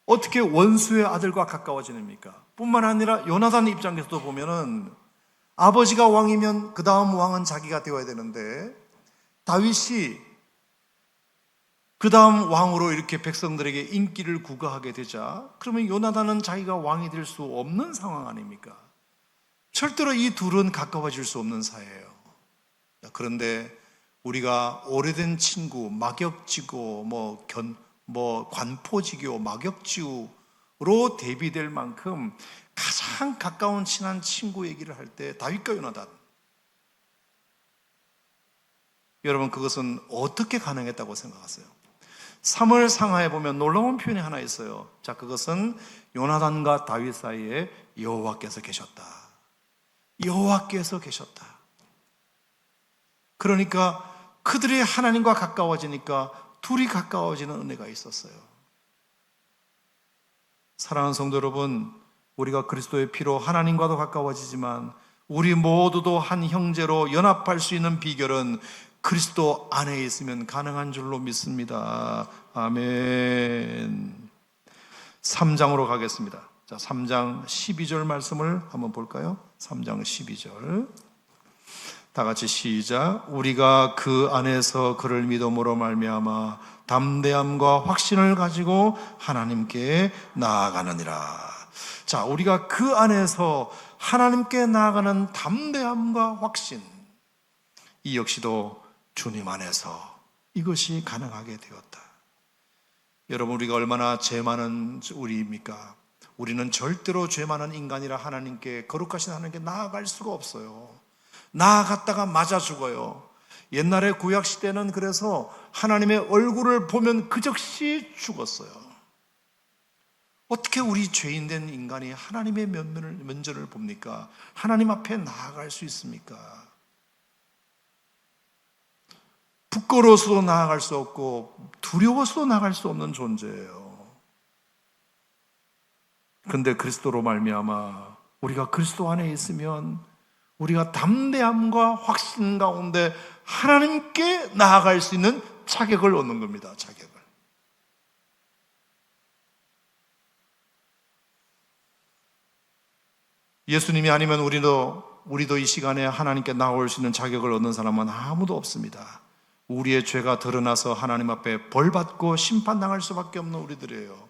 어떻게 원수의 아들과 가까워지십니까? 뿐만 아니라 요나단 입장에서도 보면은 아버지가 왕이면 그 다음 왕은 자기가 되어야 되는데 다윗이 그 다음 왕으로 이렇게 백성들에게 인기를 구가하게 되자 그러면 요나단은 자기가 왕이 될 수 없는 상황 아닙니까? 절대로 이 둘은 가까워질 수 없는 사이예요. 그런데 우리가 오래된 친구, 막역지고 관포지교, 막역지우로 대비될 만큼 가장 가까운 친한 친구 얘기를 할 때 다윗과 요나단, 여러분, 그것은 어떻게 가능했다고 생각하세요? 사무엘 상하에 보면 놀라운 표현이 하나 있어요. 자, 그것은 요나단과 다윗 사이에 여호와께서 계셨다. 여호와께서 계셨다. 그러니까 그들이 하나님과 가까워지니까 둘이 가까워지는 은혜가 있었어요. 사랑하는 성도 여러분, 우리가 그리스도의 피로 하나님과도 가까워지지만 우리 모두도 한 형제로 연합할 수 있는 비결은 그리스도 안에 있으면 가능한 줄로 믿습니다. 아멘. 3장으로 가겠습니다. 자, 3장 12절 말씀을 한번 볼까요? 3장 12절. 다 같이 시작. 우리가 그 안에서 그를 믿음으로 말미암아 담대함과 확신을 가지고 하나님께 나아가느니라. 자, 우리가 그 안에서 하나님께 나아가는 담대함과 확신, 이 역시도 주님 안에서 이것이 가능하게 되었다. 여러분, 우리가 얼마나 죄 많은 우리입니까? 우리는 절대로 죄 많은 인간이라 하나님께, 거룩하신 하나님께 나아갈 수가 없어요. 나아갔다가 맞아 죽어요. 옛날에 구약 시대는 그래서 하나님의 얼굴을 보면 그 즉시 죽었어요. 어떻게 우리 죄인된 인간이 하나님의 면전을 봅니까? 하나님 앞에 나아갈 수 있습니까? 부끄러워서도 나아갈 수 없고 두려워서도 나아갈 수 없는 존재예요. 그런데 그리스도로 말미암아 우리가 그리스도 안에 있으면 우리가 담대함과 확신 가운데 하나님께 나아갈 수 있는 자격을 얻는 겁니다. 자격을. 예수님이 아니면 우리도 이 시간에 하나님께 나올 수 있는 자격을 얻는 사람은 아무도 없습니다. 우리의 죄가 드러나서 하나님 앞에 벌받고 심판당할 수밖에 없는 우리들이에요.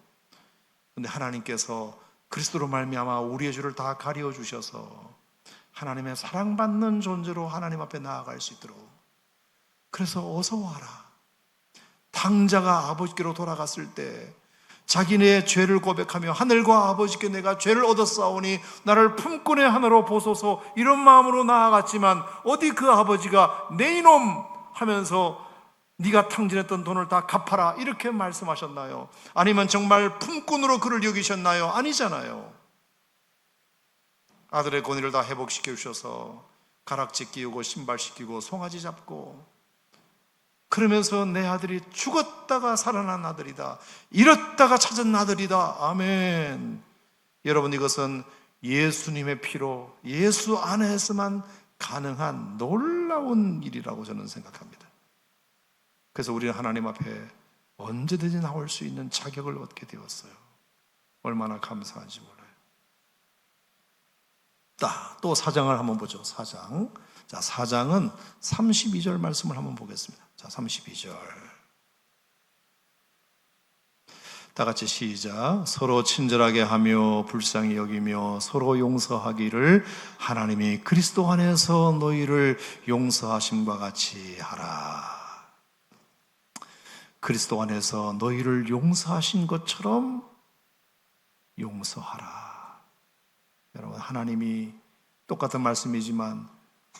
그런데 하나님께서 그리스도로 말미암아 우리의 죄를 다 가리워 주셔서 하나님의 사랑받는 존재로 하나님 앞에 나아갈 수 있도록, 그래서 어서 와라. 탕자가 아버지께로 돌아갔을 때 자기네 죄를 고백하며 하늘과 아버지께 내가 죄를 얻었사오니 나를 품꾼의 하나로 보소서, 이런 마음으로 나아갔지만 어디 그 아버지가 내 이놈 하면서 네가 탕진했던 돈을 다 갚아라 이렇게 말씀하셨나요? 아니면 정말 품꾼으로 그를 여기셨나요? 아니잖아요. 아들의 권위를 다 회복시켜 주셔서 가락지 끼우고 신발 씻기고 송아지 잡고, 그러면서 내 아들이 죽었다가 살아난 아들이다, 잃었다가 찾은 아들이다. 아멘. 여러분, 이것은 예수님의 피로 예수 안에서만 가능한 놀라운 일이라고 저는 생각합니다. 그래서 우리는 하나님 앞에 언제든지 나올 수 있는 자격을 얻게 되었어요. 얼마나 감사한지 몰라요. 또 4장을 한번 보죠. 4장. 자, 4장은 32절 말씀을 한번 보겠습니다. 자, 32절. 다 같이 시작. 서로 친절하게 하며 불쌍히 여기며 서로 용서하기를 하나님이 그리스도 안에서 너희를 용서하심과 같이 하라. 그리스도 안에서 너희를 용서하신 것처럼 용서하라. 여러분, 하나님이 똑같은 말씀이지만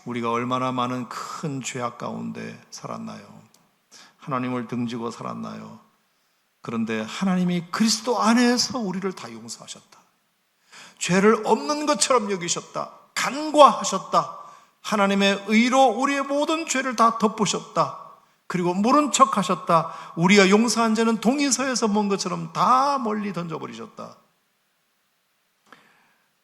우리가 얼마나 많은 큰 죄악 가운데 살았나요? 하나님을 등지고 살았나요? 그런데 하나님이 그리스도 안에서 우리를 다 용서하셨다. 죄를 없는 것처럼 여기셨다. 간과하셨다. 하나님의 의로 우리의 모든 죄를 다 덮으셨다. 그리고 모른 척 하셨다. 우리가 용서한 죄는 동이서에서 먼 것처럼 다 멀리 던져버리셨다.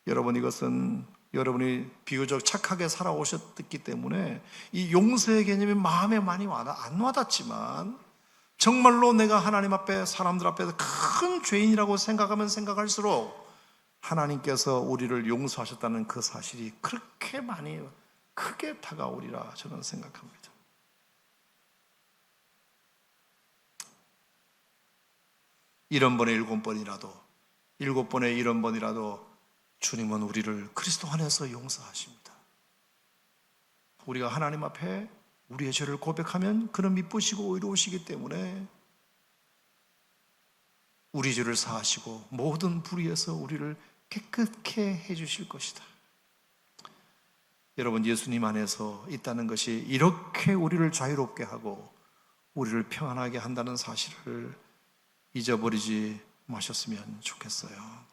여러분, 이것은 여러분이 비교적 착하게 살아오셨기 때문에 이 용서의 개념이 마음에 많이 안 와닿지만, 정말로 내가 하나님 앞에 사람들 앞에서 큰 죄인이라고 생각하면 생각할수록 하나님께서 우리를 용서하셨다는 그 사실이 그렇게 많이 크게 다가오리라 저는 생각합니다. 이런 번에 7번이라도 7번에 이런 번이라도 주님은 우리를 그리스도 안에서 용서하십니다. 우리가 하나님 앞에 우리의 죄를 고백하면 그는 미쁘시고 의로우시기 때문에 우리 죄를 사하시고 모든 불의에서 우리를 깨끗게 해주실 것이다. 여러분, 예수님 안에서 있다는 것이 이렇게 우리를 자유롭게 하고 우리를 평안하게 한다는 사실을 잊어버리지 마셨으면 좋겠어요.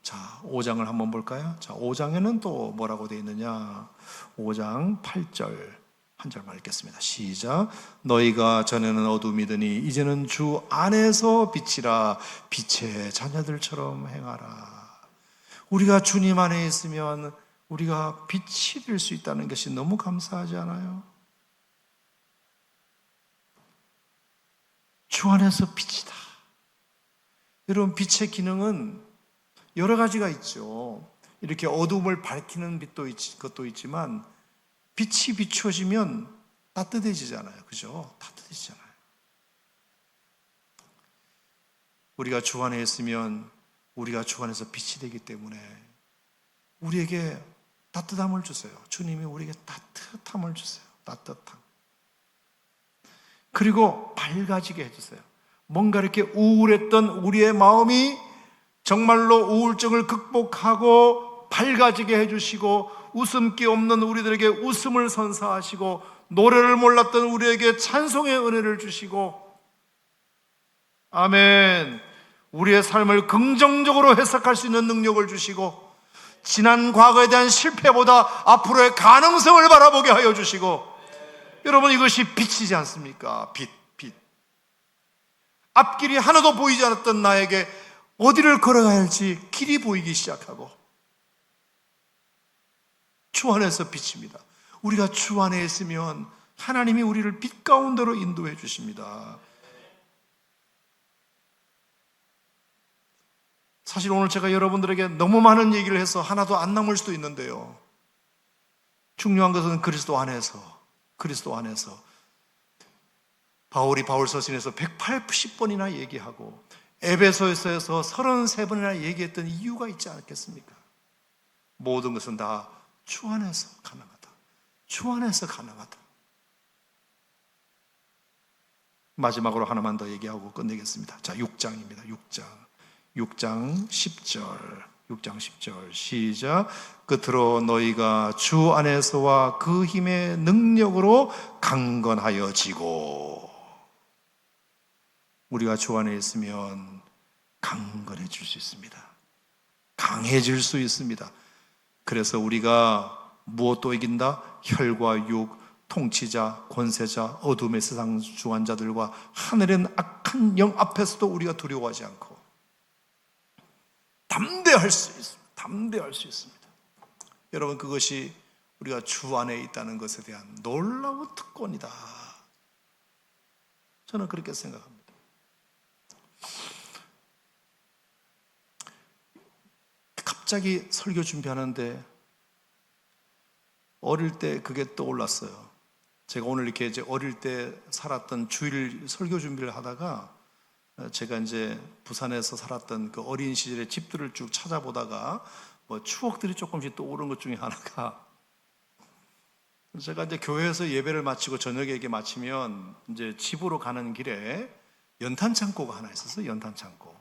자, 5장을 한번 볼까요? 자, 5장에는 또 뭐라고 되어 있느냐? 5장 8절 한 절만 읽겠습니다. 시작. 너희가 전에는 어둠이더니 이제는 주 안에서 빛이라. 빛의 자녀들처럼 행하라. 우리가 주님 안에 있으면 우리가 빛이 될 수 있다는 것이 너무 감사하지 않아요? 주 안에서 빛이다. 여러분, 빛의 기능은 여러 가지가 있죠. 이렇게 어둠을 밝히는 것도 있지만 빛이 비추어지면 따뜻해지잖아요. 그죠? 따뜻해지잖아요. 우리가 주 안에 있으면 우리가 주 안에서 빛이 되기 때문에 우리에게 따뜻함을 주세요. 주님이 우리에게 따뜻함을 주세요. 따뜻함. 그리고 밝아지게 해주세요. 뭔가 이렇게 우울했던 우리의 마음이 정말로 우울증을 극복하고 밝아지게 해주시고 웃음기 없는 우리들에게 웃음을 선사하시고 노래를 몰랐던 우리에게 찬송의 은혜를 주시고, 아멘, 우리의 삶을 긍정적으로 해석할 수 있는 능력을 주시고, 지난 과거에 대한 실패보다 앞으로의 가능성을 바라보게 하여 주시고, 여러분, 이것이 빛이지 않습니까? 빛. 앞길이 하나도 보이지 않았던 나에게 어디를 걸어가야 할지 길이 보이기 시작하고, 주 안에서 빛입니다. 우리가 주 안에 있으면 하나님이 우리를 빛 가운데로 인도해 주십니다. 사실 오늘 제가 여러분들에게 너무 많은 얘기를 해서 하나도 안 남을 수도 있는데요, 중요한 것은 그리스도 안에서 바울이 바울서신에서 180번이나 얘기하고 에베소서에서 33번이나 얘기했던 이유가 있지 않겠습니까? 모든 것은 다 주 안에서 가능하다. 주 안에서 가능하다. 마지막으로 하나만 더 얘기하고 끝내겠습니다. 자, 6장입니다. 6장 10절 시작. 끝으로 너희가 주 안에서와 그 힘의 능력으로 강건하여지고. 우리가 주 안에 있으면 강건해질 수 있습니다. 강해질 수 있습니다. 그래서 우리가 무엇도 이긴다? 혈과 육, 통치자, 권세자, 어둠의 세상 주관자들과 하늘의 악한 영 앞에서도 우리가 두려워하지 않고 담대할 수 있습니다. 여러분, 그것이 우리가 주 안에 있다는 것에 대한 놀라운 특권이다. 저는 그렇게 생각합니다. 갑자기 설교 준비하는데 어릴 때 그게 떠올랐어요. 제가 오늘 이렇게 이제 어릴 때 살았던 주일 설교 준비를 하다가 제가 이제 부산에서 살았던 그 어린 시절의 집들을 쭉 찾아보다가 뭐 추억들이 조금씩 떠오른 것 중에 하나가, 제가 이제 교회에서 예배를 마치고 저녁에 이렇게 마치면 이제 집으로 가는 길에 연탄 창고가 하나 있었어요. 연탄 창고.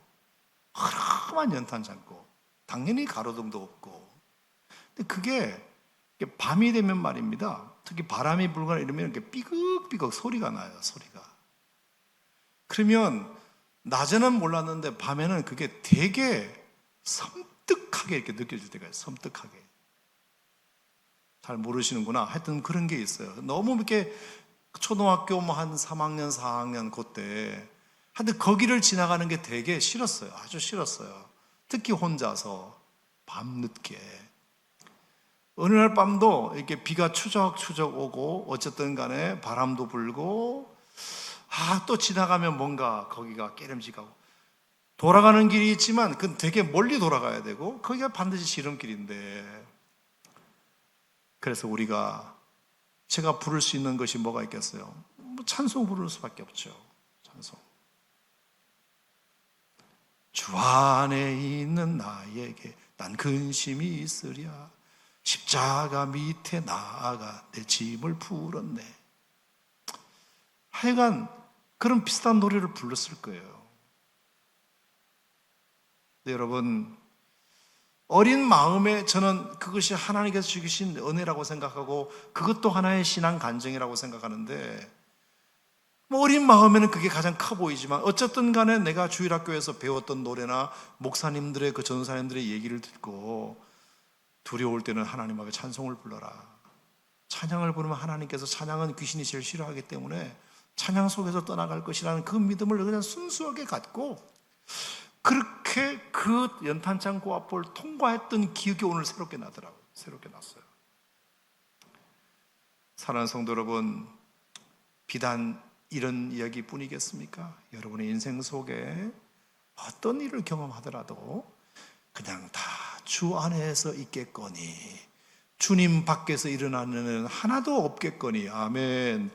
허름한 연탄 창고. 당연히 가로등도 없고. 근데 그게 밤이 되면 말입니다. 특히 바람이 불거나 이러면 이렇게 삐걱삐걱 소리가 나요. 소리가. 그러면 낮에는 몰랐는데 밤에는 그게 되게 섬뜩하게 이렇게 느껴질 때가 있어요. 섬뜩하게. 잘 모르시는구나. 하여튼 그런 게 있어요. 너무 이렇게 초등학교 뭐 한 3학년, 4학년 그때 하여튼 거기를 지나가는 게 되게 싫었어요. 아주 싫었어요. 특히 혼자서 밤늦게. 어느 날 밤도 이렇게 비가 추적추적 오고 어쨌든 간에 바람도 불고 또 지나가면 뭔가 거기가 깨름직하고 돌아가는 길이 있지만 그건 되게 멀리 돌아가야 되고 거기가 반드시 지름길인데, 그래서 제가 부를 수 있는 것이 뭐가 있겠어요? 뭐 찬송 부를 수밖에 없죠. 찬송. 주 안에 있는 나에게 난 근심이 있으랴. 십자가 밑에 나아가 내 짐을 풀었네. 하여간 그런 비슷한 노래를 불렀을 거예요. 네, 여러분, 어린 마음에 저는 그것이 하나님께서 주신 은혜라고 생각하고 그것도 하나의 신앙 간증이라고 생각하는데, 뭐 어린 마음에는 그게 가장 커 보이지만 어쨌든 간에 내가 주일학교에서 배웠던 노래나 목사님들의 그 전사님들의 얘기를 듣고 두려울 때는 하나님 앞에 찬송을 불러라. 찬양을 부르면 하나님께서, 찬양은 귀신이 제일 싫어하기 때문에 찬양 속에서 떠나갈 것이라는 그 믿음을 그냥 순수하게 갖고 그렇게 그 연탄창고 앞을 통과했던 기억이 오늘 새롭게 나더라고요. 새롭게 났어요. 사랑하는 성도 여러분, 비단 이런 이야기뿐이겠습니까? 여러분의 인생 속에 어떤 일을 경험하더라도 그냥 다 주 안에서 있겠거니 주님 밖에서 일어나는 일은 하나도 없겠거니. 아멘.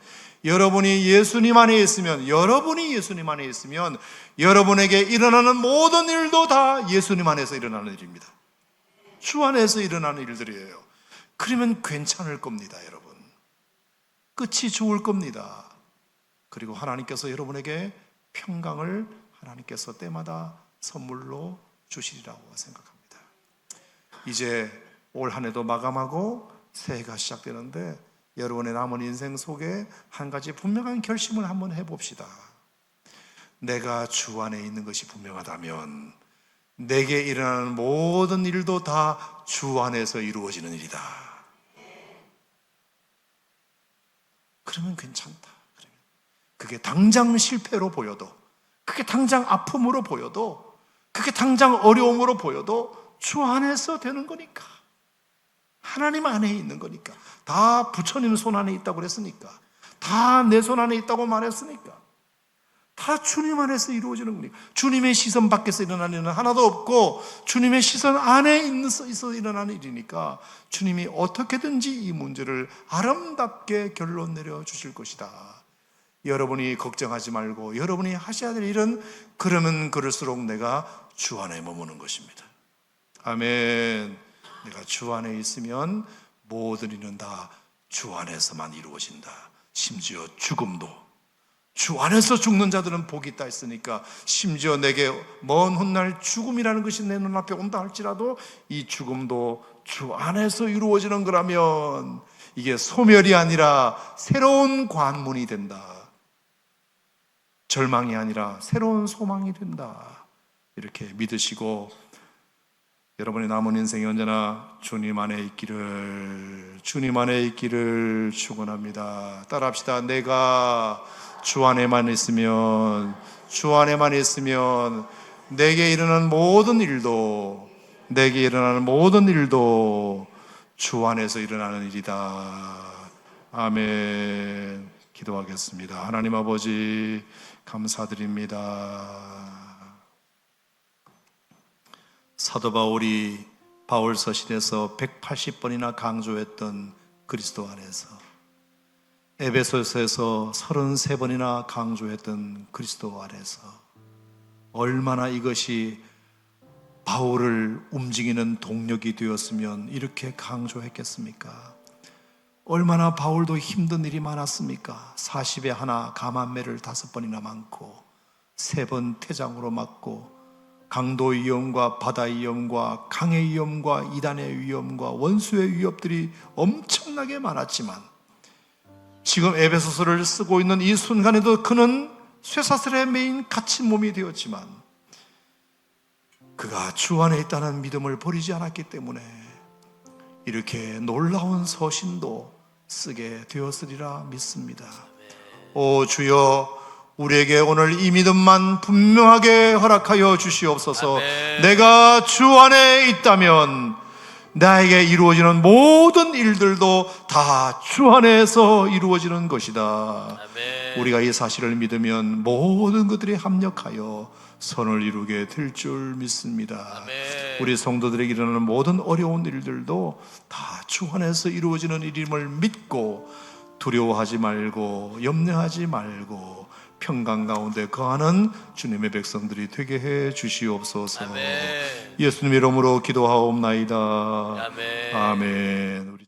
여러분이 예수님 안에 있으면 여러분에게 일어나는 모든 일도 다 예수님 안에서 일어나는 일입니다. 주 안에서 일어나는 일들이에요. 그러면 괜찮을 겁니다, 여러분. 끝이 좋을 겁니다. 그리고 하나님께서 여러분에게 평강을 하나님께서 때마다 선물로 주시리라고 생각합니다. 이제 올 한 해도 마감하고 새해가 시작되는데 여러분의 남은 인생 속에 한 가지 분명한 결심을 한번 해봅시다. 내가 주 안에 있는 것이 분명하다면 내게 일어나는 모든 일도 다 주 안에서 이루어지는 일이다. 그러면 괜찮다. 그게 당장 실패로 보여도, 그게 당장 아픔으로 보여도, 그게 당장 어려움으로 보여도 주 안에서 되는 거니까. 하나님 안에 있는 거니까. 다 부처님 손 안에 있다고 그랬으니까. 다 내 손 안에 있다고 말했으니까. 다 주님 안에서 이루어지는 거니까. 주님의 시선 밖에서 일어나는 일은 하나도 없고 주님의 시선 안에 있어 일어나는 일이니까 주님이 어떻게든지 이 문제를 아름답게 결론 내려 주실 것이다. 여러분이 걱정하지 말고 여러분이 하셔야 될 일은 그러면 그럴수록 내가 주 안에 머무는 것입니다. 아멘. 내가 주 안에 있으면 모든 일은 다 주 안에서만 이루어진다. 심지어 죽음도. 주 안에서 죽는 자들은 복이 있다 했으니까 심지어 내게 먼 훗날 죽음이라는 것이 내 눈앞에 온다 할지라도 이 죽음도 주 안에서 이루어지는 거라면 이게 소멸이 아니라 새로운 관문이 된다. 절망이 아니라 새로운 소망이 된다. 이렇게 믿으시고 여러분의 남은 인생이 언제나 주님 안에 있기를 축원합니다. 따라합시다. 내가 주 안에만 있으면 내게 일어나는 모든 일도 주 안에서 일어나는 일이다. 아멘. 기도하겠습니다. 하나님 아버지 감사드립니다. 사도 바울이 바울서신에서 180번이나 강조했던 그리스도 안에서, 에베소서에서 33번이나 강조했던 그리스도 안에서 얼마나 이것이 바울을 움직이는 동력이 되었으면 이렇게 강조했겠습니까? 얼마나 바울도 힘든 일이 많았습니까? 40에 하나 감한매를 5번이나 많고 3번 태장으로 맞고 강도 위험과 바다 위험과 강의 위험과 이단의 위험과 원수의 위협들이 엄청나게 많았지만 지금 에베소서를 쓰고 있는 이 순간에도 그는 쇠사슬에 매인 갇힌 몸이 되었지만 그가 주 안에 있다는 믿음을 버리지 않았기 때문에 이렇게 놀라운 서신도 쓰게 되었으리라 믿습니다. 오 주여, 우리에게 오늘 이 믿음만 분명하게 허락하여 주시옵소서. 아멘. 내가 주 안에 있다면 나에게 이루어지는 모든 일들도 다 주 안에서 이루어지는 것이다. 아멘. 우리가 이 사실을 믿으면 모든 것들이 합력하여 선을 이루게 될 줄 믿습니다. 아멘. 우리 성도들에게 일어나는 모든 어려운 일들도 다 주 안에서 이루어지는 일임을 믿고 두려워하지 말고 염려하지 말고 평강 가운데 거하는 주님의 백성들이 되게 해 주시옵소서. 아멘. 예수님 이름으로 기도하옵나이다. 아멘. 아멘.